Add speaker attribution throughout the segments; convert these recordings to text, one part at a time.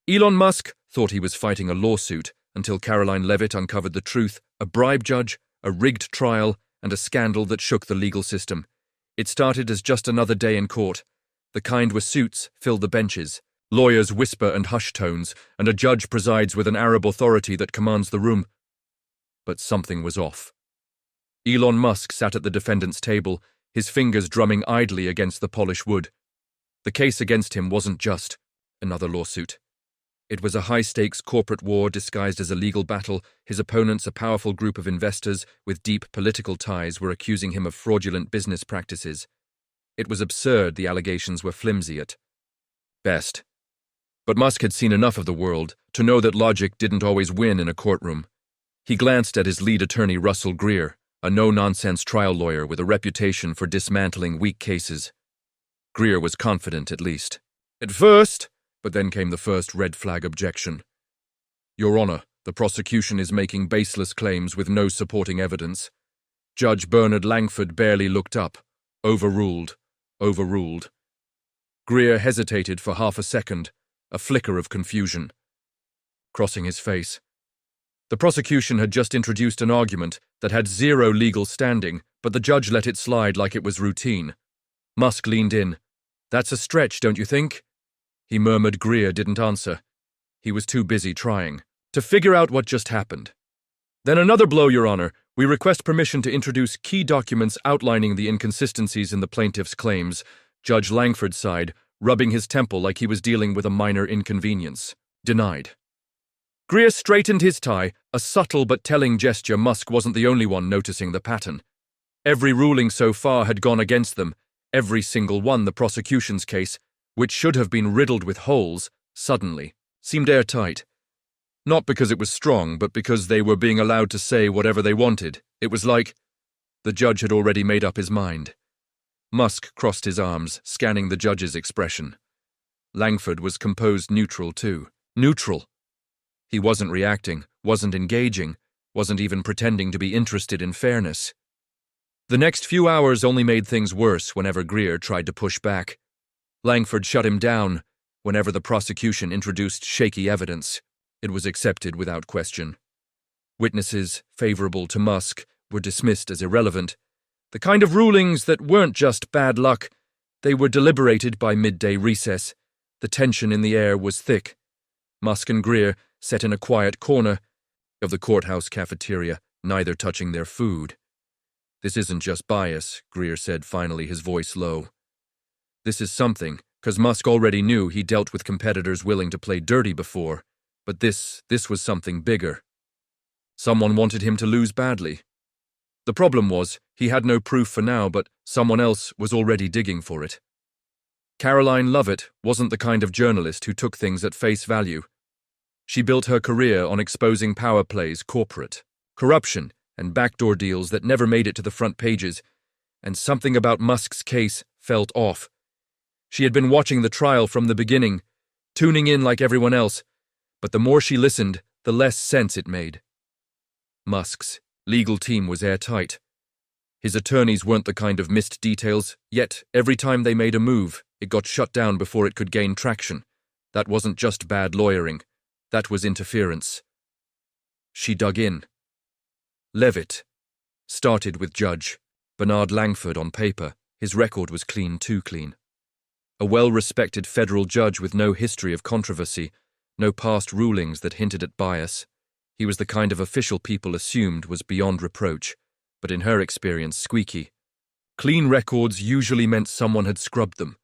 Speaker 1: Elon Musk thought he was fighting a lawsuit until Karoline Leavitt uncovered the truth, a bribe judge, a rigged trial, and a scandal that shook the legal system. It started as just another day in court. The kind where suits fill the benches, lawyers whisper and hush tones, and a judge presides with an Arab authority that commands the room. But something was off. Elon Musk sat at the defendant's table, his fingers drumming idly against the polished wood. The case against him wasn't just another lawsuit. It was a high-stakes corporate war disguised as a legal battle. His opponents, a powerful group of investors with deep political ties, were accusing him of fraudulent business practices. It was absurd the allegations were flimsy at best. But Musk had seen enough of the world to know that logic didn't always win in a courtroom. He glanced at his lead attorney, Russell Greer, a no-nonsense trial lawyer with a reputation for dismantling weak cases. Greer was confident, at least. At first, but then came the first red flag objection. Your Honor, the prosecution is making baseless claims with no supporting evidence. Judge Bernard Langford barely looked up. Overruled. Overruled. Greer hesitated for half a second, a flicker of confusion. Crossing his face. The prosecution had just introduced an argument that had zero legal standing, but the judge let it slide like it was routine. Musk leaned in. That's a stretch, don't you think? He murmured. Greer didn't answer. He was too busy trying to figure out what just happened. Then another blow, Your Honor. We request permission to introduce key documents outlining the inconsistencies in the plaintiff's claims. Judge Langford sighed, rubbing his temple like he was dealing with a minor inconvenience. Denied. Greer straightened his tie, a subtle but telling gesture. Musk wasn't the only one noticing the pattern. Every ruling so far had gone against them, every single one. The prosecution's case, which should have been riddled with holes, suddenly seemed airtight. Not because it was strong, but because they were being allowed to say whatever they wanted. It was like the judge had already made up his mind. Musk crossed his arms, scanning the judge's expression. Langford was composed, neutral too. Neutral. He wasn't reacting, wasn't engaging, wasn't even pretending to be interested in fairness. The next few hours only made things worse whenever Greer tried to push back. Langford shut him down. Whenever the prosecution introduced shaky evidence, it was accepted without question. Witnesses favorable to Musk were dismissed as irrelevant. The kind of rulings that weren't just bad luck, they were deliberated by midday recess. The tension in the air was thick. Musk and Greer sat in a quiet corner of the courthouse cafeteria, neither touching their food. This isn't just bias, Greer said finally, his voice low. This is something, because Musk already knew he dealt with competitors willing to play dirty before, but this was something bigger. Someone wanted him to lose badly. The problem was, he had no proof for now, but someone else was already digging for it. Karoline Leavitt wasn't the kind of journalist who took things at face value. She built her career on exposing power plays, corporate corruption, and backdoor deals that never made it to the front pages, and something about Musk's case felt off. She had been watching the trial from the beginning, tuning in like everyone else, but the more she listened, the less sense it made. Musk's legal team was airtight. His attorneys weren't the kind of missed details, yet every time they made a move, it got shut down before it could gain traction. That wasn't just bad lawyering. That was interference. She dug in. Leavitt started with Judge Bernard Langford on paper. His record was clean, too clean. A well-respected federal judge with no history of controversy, no past rulings that hinted at bias. He was the kind of official people assumed was beyond reproach, but in her experience, squeaky. Clean records usually meant someone had scrubbed them.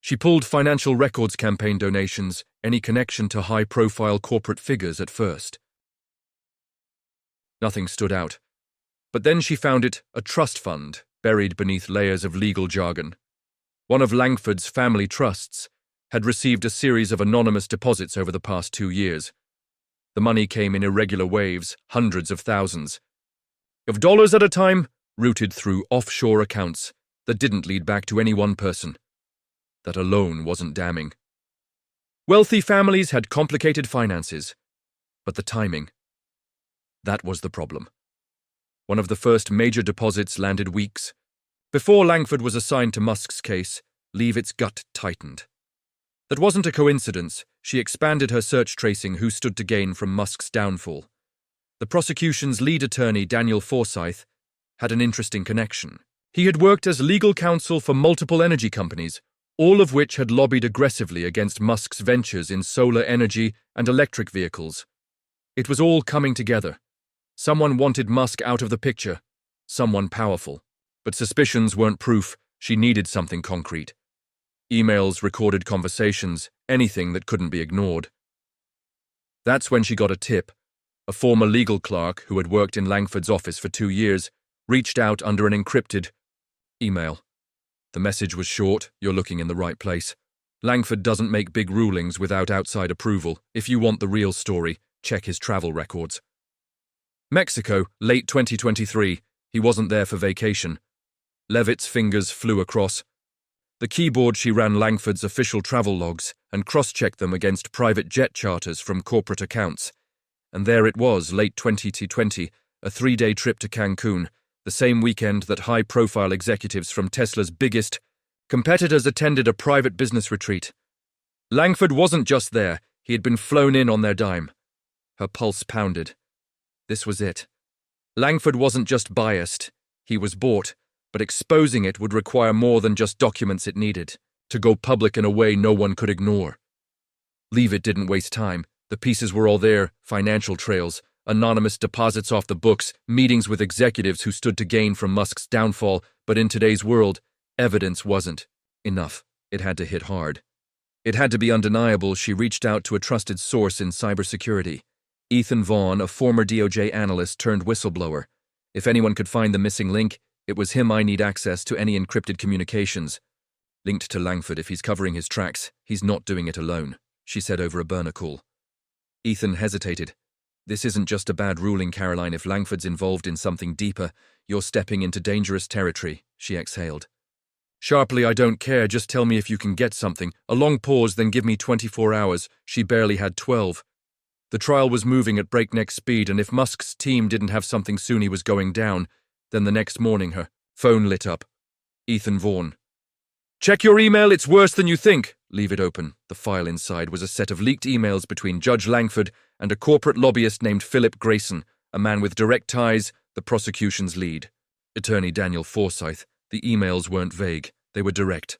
Speaker 1: She pulled financial records campaign donations, any connection to high-profile corporate figures at first. Nothing stood out. But then she found it, a trust fund, buried beneath layers of legal jargon. One of Langford's family trusts had received a series of anonymous deposits over the past 2 years. The money came in irregular waves, hundreds of thousands of dollars at a time, routed through offshore accounts that didn't lead back to any one person. That alone wasn't damning. Wealthy families had complicated finances, but the timing, that was the problem. One of the first major deposits landed weeks before Langford was assigned to Musk's case. Leavitt's gut tightened. That wasn't a coincidence. She expanded her search, tracing who stood to gain from Musk's downfall. The prosecution's lead attorney, Daniel Forsyth, had an interesting connection. He had worked as legal counsel for multiple energy companies, all of which had lobbied aggressively against Musk's ventures in solar energy and electric vehicles. It was all coming together. Someone wanted Musk out of the picture, someone powerful. But suspicions weren't proof. She needed something concrete. Emails, recorded conversations, anything that couldn't be ignored. That's when she got a tip. A former legal clerk who had worked in Langford's office for 2 years reached out under an encrypted email. The message was short: "You're looking in the right place. Langford doesn't make big rulings without outside approval. If you want the real story, check his travel records." Mexico, late 2023. He wasn't there for vacation. Leavitt's fingers flew across the keyboard. She ran Langford's official travel logs and cross-checked them against private jet charters from corporate accounts. And there it was, late 2020, a 3-day trip to Cancun, the same weekend that high-profile executives from Tesla's biggest competitors attended a private business retreat. Langford wasn't just there, he had been flown in on their dime. Her pulse pounded. This was it. Langford wasn't just biased, he was bought, but exposing it would require more than just documents it needed to go public in a way no one could ignore. Leavitt didn't waste time. The pieces were all there: financial trails, anonymous deposits off the books, meetings with executives who stood to gain from Musk's downfall. But in today's world, evidence wasn't enough. It had to hit hard. It had to be undeniable. She reached out to a trusted source in cybersecurity. Ethan Vaughn, a former DOJ analyst turned whistleblower. If anyone could find the missing link, it was him. "I need access to any encrypted communications linked to Langford. If he's covering his tracks, he's not doing it alone," she said over a burner call. Ethan hesitated. "This isn't just a bad ruling, Karoline. If Langford's involved in something deeper, you're stepping into dangerous territory," she exhaled. Sharply, "I don't care, just tell me if you can get something." A long pause, then "Give me 24 hours. She barely had 12. The trial was moving at breakneck speed, and if Musk's team didn't have something soon, he was going down. Then the next morning, her phone lit up. Ethan Vaughn. "Check your email, it's worse than you think." Leave it open. The file inside was a set of leaked emails between Judge Langford and a corporate lobbyist named Philip Grayson, a man with direct ties, the prosecution's lead. Attorney Daniel Forsyth. The emails weren't vague, they were direct.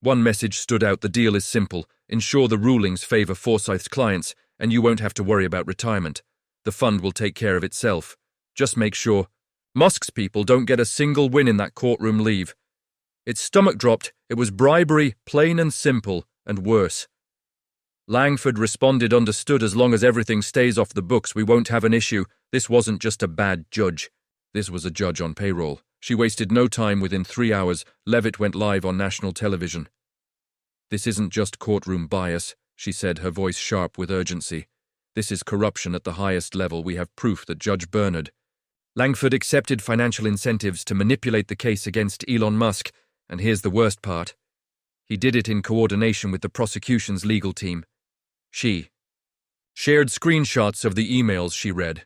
Speaker 1: One message stood out: "The deal is simple. Ensure the rulings favor Forsyth's clients, and you won't have to worry about retirement. The fund will take care of itself. Just make sure Musk's people don't get a single win in that courtroom. Leave." Its stomach dropped. It was bribery, plain and simple, and worse. Langford responded, "Understood. As long as everything stays off the books, we won't have an issue." This wasn't just a bad judge. This was a judge on payroll. She wasted no time. Within 3 hours, Leavitt went live on national television. "This isn't just courtroom bias," she said, her voice sharp with urgency. "This is corruption at the highest level. We have proof that Judge Bernard Langford accepted financial incentives to manipulate the case against Elon Musk, and here's the worst part. He did it in coordination with the prosecution's legal team." She shared screenshots of the emails she read.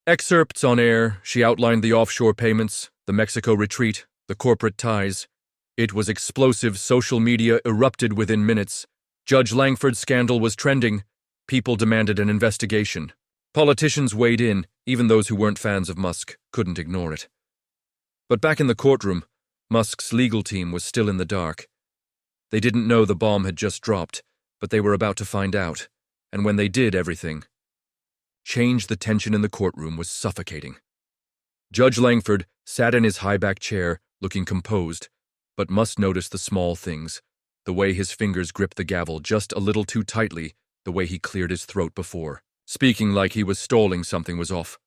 Speaker 1: Excerpts on air. She outlined the offshore payments, the Mexico retreat, the corporate ties. It was explosive. Social media erupted within minutes. Judge Langford's scandal was trending. People demanded an investigation. Politicians weighed in. Even those who weren't fans of Musk couldn't ignore it. But back in the courtroom, Musk's legal team was still in the dark. They didn't know the bomb had just dropped, but they were about to find out. And when they did, everything changed. The tension in the courtroom was suffocating. Judge Langford sat in his high-back chair, looking composed, but Musk noticed the small things: the way his fingers gripped the gavel just a little too tightly, the way he cleared his throat before speaking like he was stalling. Something was off.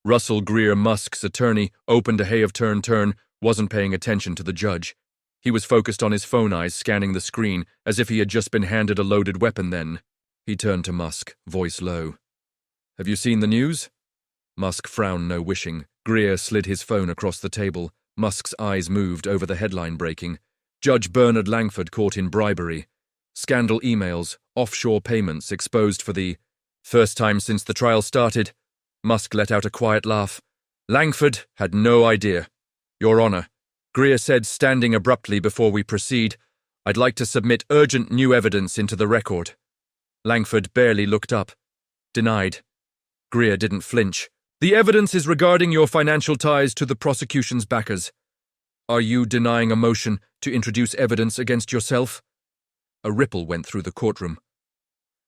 Speaker 1: Russell Greer, Musk's attorney, opened a hay of turn, wasn't paying attention to the judge. He was focused on his phone, eyes scanning the screen, as if he had just been handed a loaded weapon. Then he turned to Musk, voice low. "Have you seen the news?" Musk frowned, no wishing. Greer slid his phone across the table. Musk's eyes moved over the headline breaking. Judge Bernard Langford caught in bribery. Scandal emails, offshore payments exposed for the first time since the trial started. Musk let out a quiet laugh. "Langford had no idea. Your Honor," Greer said, standing abruptly before we proceed, I'd like to submit urgent new evidence into the record. Langford barely looked up. Denied. Greer didn't flinch. The evidence is regarding your financial ties to the prosecution's backers. Are you denying a motion to introduce evidence against yourself? A ripple went through the courtroom.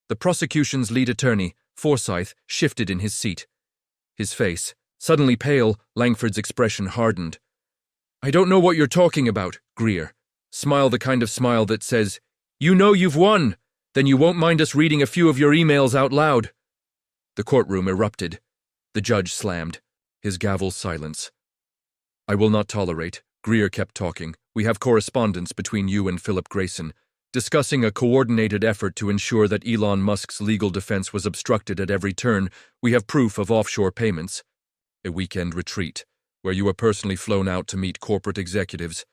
Speaker 1: The prosecution's lead attorney, Forsyth, shifted in his seat. His face, suddenly pale, Langford's expression hardened. I don't know what you're talking about, Greer. Smile the kind of smile that says, you know you've won, then you won't mind us reading a few of your emails out loud. The courtroom erupted. The judge slammed. His gavel silence. I will not tolerate, Greer kept talking. We have correspondence between you and Philip Grayson, discussing a coordinated effort to ensure that Elon Musk's legal defense was obstructed at every turn. We have proof of offshore payments. A weekend retreat, where you were personally flown out to meet corporate executives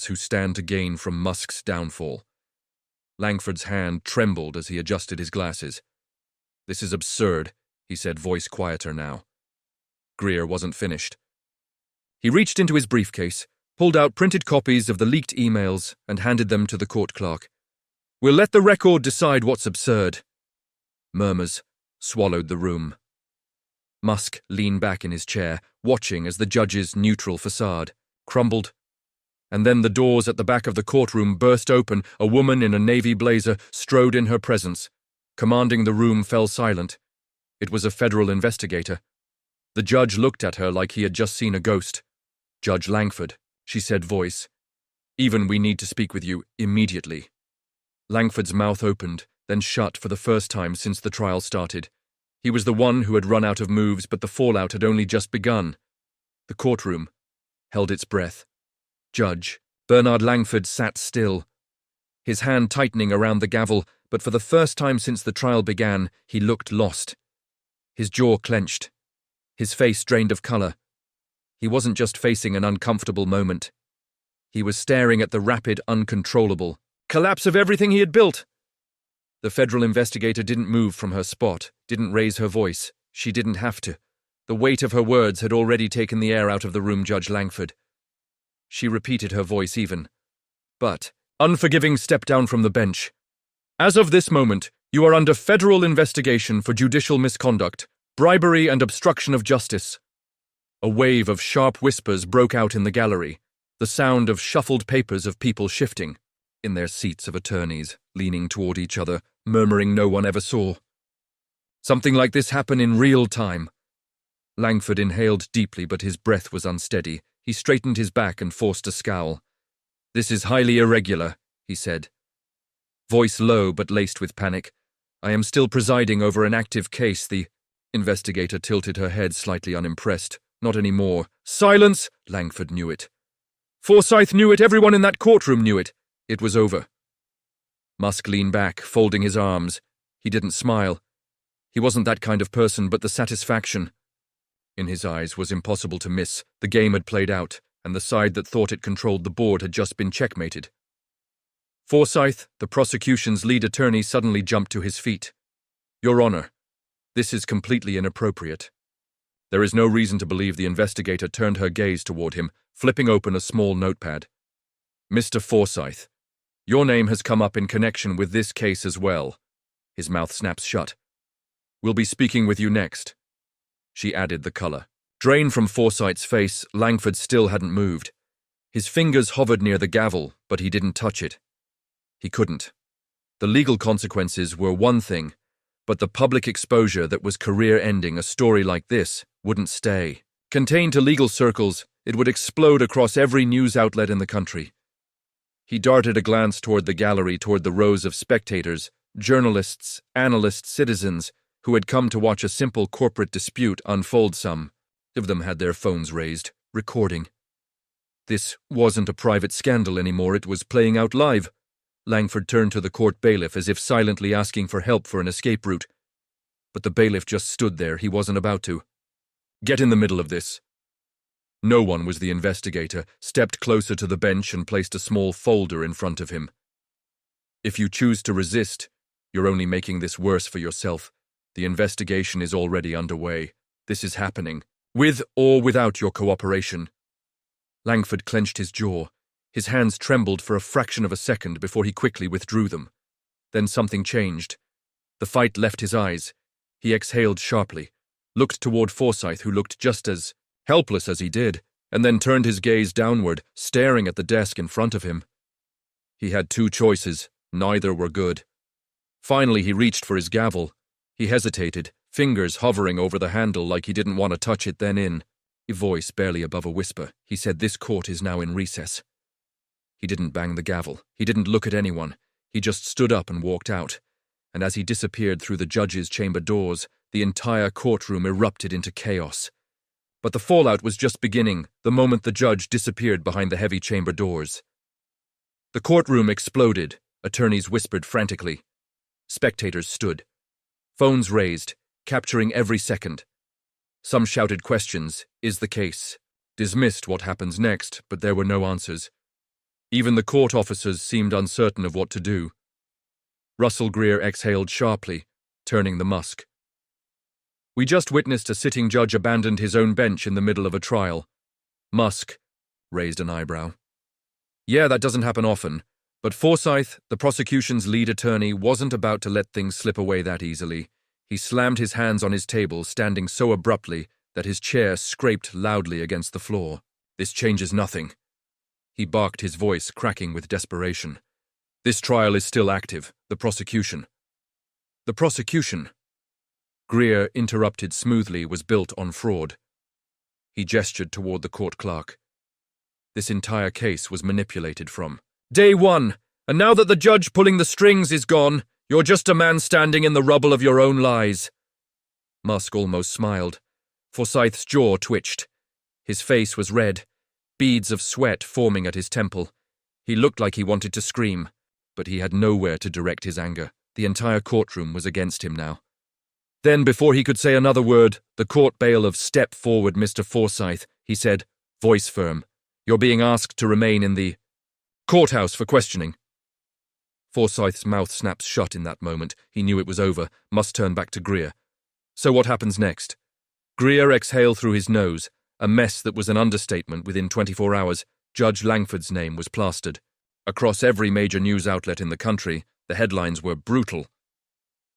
Speaker 1: who stand to gain from Musk's downfall. Langford's hand trembled as he adjusted his glasses. This is absurd, he said, voice quieter now. Greer wasn't finished. He reached into his briefcase, pulled out printed copies of the leaked emails, and handed them to the court clerk. We'll let the record decide what's absurd. Murmurs swallowed the room. Musk leaned back in his chair, watching as the judge's neutral facade crumbled. And then the doors at the back of the courtroom burst open. A woman in a navy blazer strode in her presence. Commanding the room fell silent. It was a federal investigator. The judge looked at her like he had just seen a ghost. Judge Langford, she said, voice. Even we need to speak with you immediately. Langford's mouth opened, then shut for the first time since the trial started. He was the one who had run out of moves, but the fallout had only just begun. The courtroom held its breath. Judge Bernard Langford sat still, his hand tightening around the gavel, but for the first time since the trial began, he looked lost. His jaw clenched, his face drained of color. He wasn't just facing an uncomfortable moment. He was staring at the rapid, uncontrollable collapse of everything he had built. The federal investigator didn't move from her spot, didn't raise her voice. She didn't have to. The weight of her words had already taken the air out of the room, Judge Langford. She repeated her voice even. But, unforgiving, stepped down from the bench. As of this moment, you are under federal investigation for judicial misconduct, bribery and obstruction of justice. A wave of sharp whispers broke out in the gallery, the sound of shuffled papers of people shifting in their seats of attorneys, leaning toward each other, murmuring no one ever saw. Something like this happened in real time. Langford inhaled deeply, but his breath was unsteady. He straightened his back and forced a scowl. This is highly irregular, he said. Voice low but laced with panic. I am still presiding over an active case. The investigator tilted her head, slightly unimpressed. Not anymore. Silence! Langford knew it. Forsyth knew it. Everyone in that courtroom knew it. It was over. Musk leaned back, folding his arms. He didn't smile. He wasn't that kind of person, but the satisfaction in his eyes was impossible to miss. The game had played out, and the side that thought it controlled the board had just been checkmated. Forsyth, the prosecution's lead attorney, suddenly jumped to his feet. Your Honor, this is completely inappropriate. There is no reason to believe the investigator turned her gaze toward him, flipping open a small notepad. Mr. Forsyth, your name has come up in connection with this case as well. His mouth snaps shut. We'll be speaking with you next. She added the color. Drained from Forsyth's face, Langford still hadn't moved. His fingers hovered near the gavel, but he didn't touch it. He couldn't. The legal consequences were one thing, but the public exposure that was career-ending a story like this wouldn't stay. Contained to legal circles, it would explode across every news outlet in the country. He darted a glance toward the gallery, toward the rows of spectators, journalists, analysts, citizens, who had come to watch a simple corporate dispute unfold. Some of them had their phones raised, recording. This wasn't a private scandal anymore, it was playing out live. Langford turned to the court bailiff as if silently asking for help for an escape route. But the bailiff just stood there. He wasn't about to. Get in the middle of this. No one was the investigator, stepped closer to the bench and placed a small folder in front of him. If you choose to resist, you're only making this worse for yourself. The investigation is already underway. This is happening, with or without your cooperation. Langford clenched his jaw. His hands trembled for a fraction of a second before he quickly withdrew them. Then something changed. The fight left his eyes. He exhaled sharply, looked toward Forsyth, who looked just as helpless as he did, and then turned his gaze downward, staring at the desk in front of him. He had two choices. Neither were good. Finally, he reached for his gavel. He hesitated, fingers hovering over the handle like he didn't want to touch it. Then in a voice barely above a whisper, he said, "This court is now in recess." He didn't bang the gavel. He didn't look at anyone. He just stood up and walked out. And as he disappeared through the judge's chamber doors, the entire courtroom erupted into chaos. But the fallout was just beginning the moment the judge disappeared behind the heavy chamber doors. The courtroom exploded. Attorneys whispered frantically. Spectators stood. Phones raised, capturing every second. Some shouted questions. Is the case dismissed? What happens next? But there were no answers. Even the court officers seemed uncertain of what to do. Russell Greer exhaled sharply, turning the Musk. "We just witnessed a sitting judge abandoned his own bench in the middle of a trial." Musk raised an eyebrow. "Yeah, that doesn't happen often. But Forsyth, the prosecution's lead attorney, wasn't about to let things slip away that easily. He slammed his hands on his table, standing so abruptly that his chair scraped loudly against the floor. "This changes nothing." He barked, his voice cracking with desperation. "This trial is still active. The prosecution." "The prosecution," Greer interrupted smoothly, "was built on fraud." He gestured toward the court clerk. "This entire case was manipulated from day one, and now that the judge pulling the strings is gone, you're just a man standing in the rubble of your own lies." Musk almost smiled. Forsyth's jaw twitched. His face was red, beads of sweat forming at his temple. He looked like he wanted to scream, but he had nowhere to direct his anger. The entire courtroom was against him now. Then, before he could say another word, the court bailiff stepped forward. "Mr. Forsyth," he said, voice firm, "you're being asked to remain in the courthouse for questioning." Forsyth's mouth snapped shut in that moment. He knew it was over, must turn back to Greer. "So what happens next?" Greer exhaled through his nose, a mess that was an understatement. Within 24 hours, Judge Langford's name was plastered. Across every major news outlet in the country, the headlines were brutal.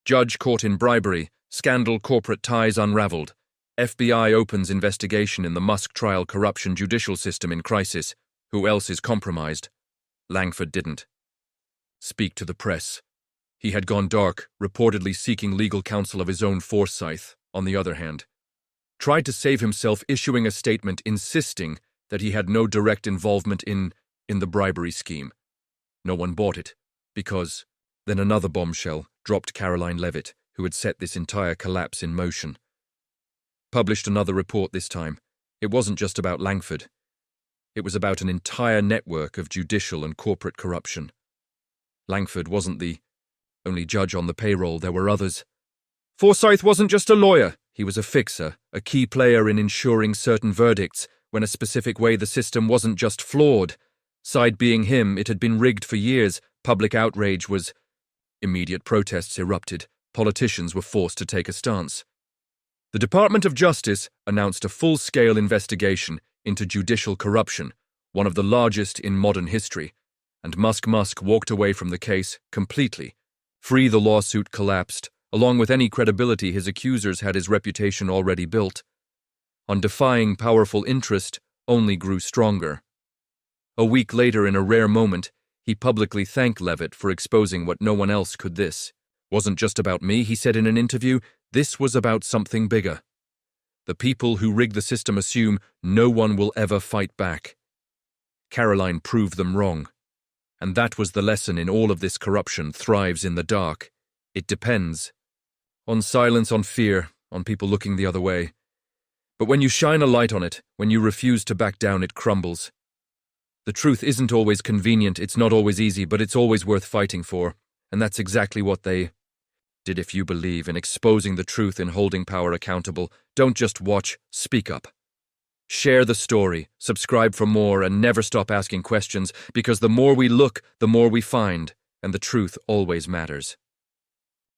Speaker 1: "Judge caught in bribery, scandal, corporate ties unraveled. FBI opens investigation in the Musk trial, corruption, judicial system in crisis. Who else is compromised?" Langford didn't speak to the press. He had gone dark, reportedly seeking legal counsel of his own. Forsyth, on the other hand, tried to save himself, issuing a statement insisting that he had no direct involvement in the bribery scheme. No one bought it, because then another bombshell dropped. Karoline Leavitt, who had set this entire collapse in motion, published another report this time. It wasn't just about Langford. It was about an entire network of judicial and corporate corruption. Langford wasn't the only judge on the payroll. There were others. Forsyth wasn't just a lawyer. He was a fixer, a key player in ensuring certain verdicts when a specific way. The system wasn't just flawed. Side being him, it had been rigged for years. Public outrage was immediate. Protests erupted. Politicians were forced to take a stance. The Department of Justice announced a full-scale investigation into judicial corruption, one of the largest in modern history, and Musk walked away from the case completely. Free, the lawsuit collapsed. Along with any credibility his accusers had, his reputation already built on defying powerful interest only grew stronger. A week later, in a rare moment, he publicly thanked Leavitt for exposing what no one else could. "This wasn't just about me," he said in an interview. "This was about something bigger. The people who rig the system assume no one will ever fight back. Karoline proved them wrong. And that was the lesson in all of this. Corruption thrives in the dark. It depends on silence, on fear, on people looking the other way. But when you shine a light on it, when you refuse to back down, it crumbles. The truth isn't always convenient, it's not always easy, but it's always worth fighting for. And that's exactly what they did. If you believe in exposing the truth and holding power accountable, don't just watch, speak up. Share the story, subscribe for more, and never stop asking questions, because the more we look, the more we find, and the truth always matters.